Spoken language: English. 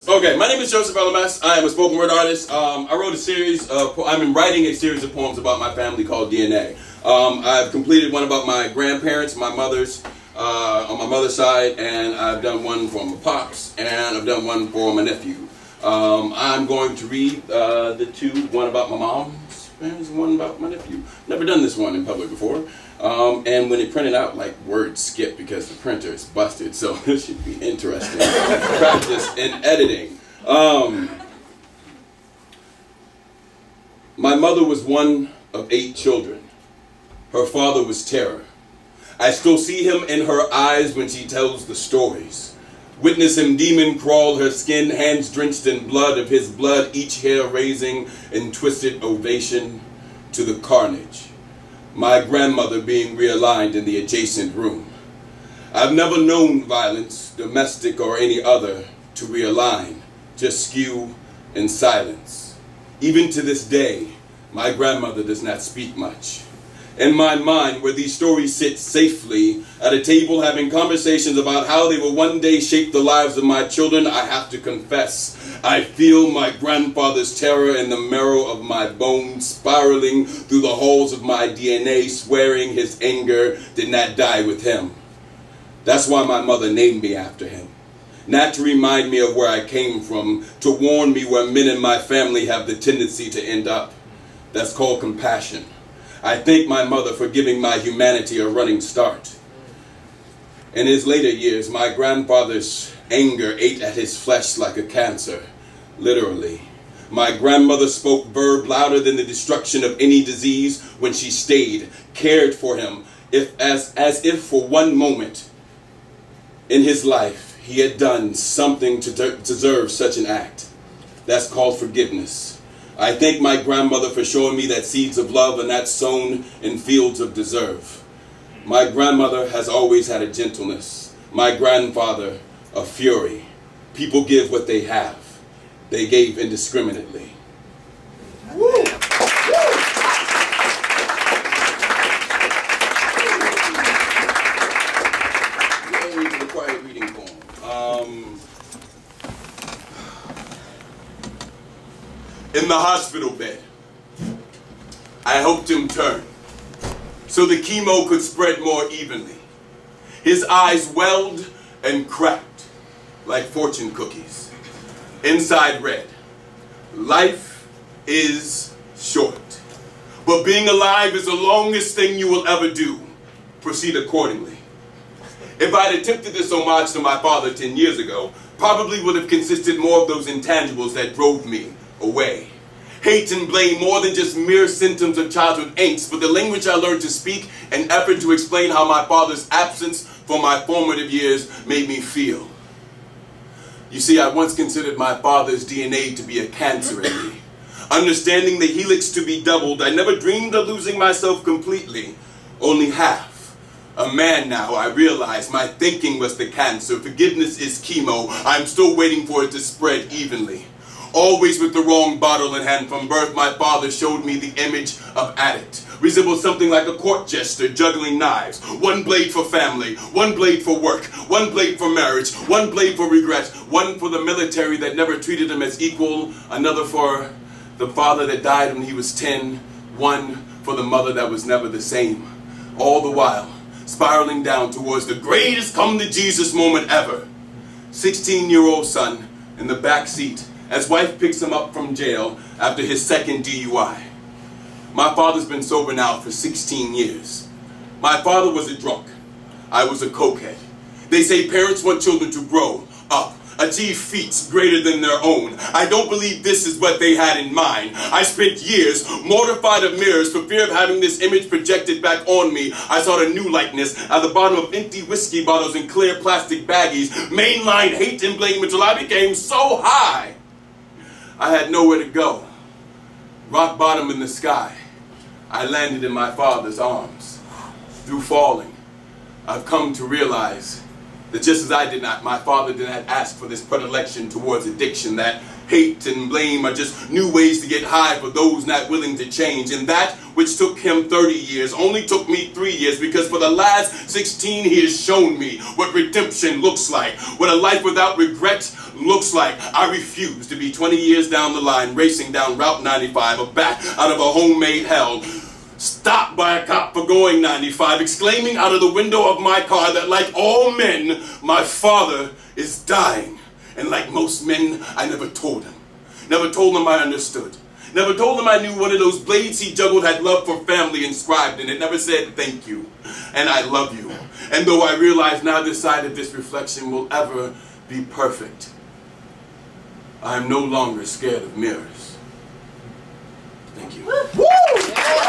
Okay, my name is Joseph LMS. I am a spoken word artist. I wrote a series of, I'm writing a series of poems about my family called DNA. I've completed one about my grandparents, my mother's, on my mother's side, and I've done one for my pops, and I've done one for my nephew. I'm going to read the two, one about my mom's parents and one about my nephew. Never done this one in public before. And when it printed out, like, words skipped because the printer is busted, so this should be interesting. Practice in editing. My mother was one of 8 children. Her father was terror. I still see him in her eyes when she tells the stories. Witness him demon crawl her skin, hands drenched in blood of his blood, each hair raising in twisted ovation to the carnage. My grandmother being realigned in the adjacent room. I've never known violence, domestic or any other, to realign, just skew in silence. Even to this day, my grandmother does not speak much. In my mind, where these stories sit safely at a table having conversations about how they will one day shape the lives of my children, I have to confess, I feel my grandfather's terror in the marrow of my bones, spiraling through the halls of my DNA, swearing his anger did not die with him. That's why my mother named me after him. Not to remind me of where I came from, to warn me where men in my family have the tendency to end up. That's called compassion. I thank my mother for giving my humanity a running start. In his later years, my grandfather's anger ate at his flesh like a cancer, literally. My grandmother spoke verb louder than the destruction of any disease when she stayed, cared for him, as if for one moment in his life he had done something to deserve such an act. That's called forgiveness. I thank my grandmother for showing me that seeds of love are not sown in fields of deserve. My grandmother has always had a gentleness. My grandfather, a fury. People give what they have. They gave indiscriminately. Woo. The quiet reading poem. In the hospital bed, I helped him turn so the chemo could spread more evenly. His eyes welled and cracked like fortune cookies. Inside read, life is short, but being alive is the longest thing you will ever do. Proceed accordingly. If I had attempted this homage to my father 10 years ago, probably would have consisted more of those intangibles that drove me away. Hate and blame more than just mere symptoms of childhood angst, but the language I learned to speak, an effort to explain how my father's absence for my formative years made me feel. You see, I once considered my father's DNA to be a cancer in me. Understanding the helix to be doubled, I never dreamed of losing myself completely, only half. A man now, I realize my thinking was the cancer. Forgiveness is chemo. I'm still waiting for it to spread evenly. Always with the wrong bottle in hand. From birth, my father showed me the image of addict. Resembles something like a court jester juggling knives. One blade for family, one blade for work, one blade for marriage, one blade for regret, one for the military that never treated him as equal, another for the father that died when he was 10, one for the mother that was never the same. All the while, spiraling down towards the greatest come to Jesus moment ever. 16-year-old son in the back seat, as wife picks him up from jail after his second DUI. My father's been sober now for 16 years. My father was a drunk. I was a cokehead. They say parents want children to grow up, achieve feats greater than their own. I don't believe this is what they had in mind. I spent years mortified of mirrors for fear of having this image projected back on me. I saw the new likeness at the bottom of empty whiskey bottles and clear plastic baggies. Mainline hate and blame until I became so high I had nowhere to go. Rock bottom in the sky, I landed in my father's arms. Through falling, I've come to realize that just as I did not, my father did not ask for this predilection towards addiction, that hate and blame are just new ways to get high for those not willing to change. And that which took him 30 years only took me 3 years, because for the last 16 he has shown me what redemption looks like, what a life without regret looks like. I refuse to be 20 years down the line, racing down Route 95, a bat out of a homemade hell, stopped by a cop for going 95, exclaiming out of the window of my car that like all men, my father is dying. And like most men, I never told him. Never told him I understood. Never told him I knew one of those blades he juggled had love for family inscribed in it. Never said thank you and I love you. And though I realize now this side of this reflection will ever be perfect, I am no longer scared of mirrors. Thank you. Woo!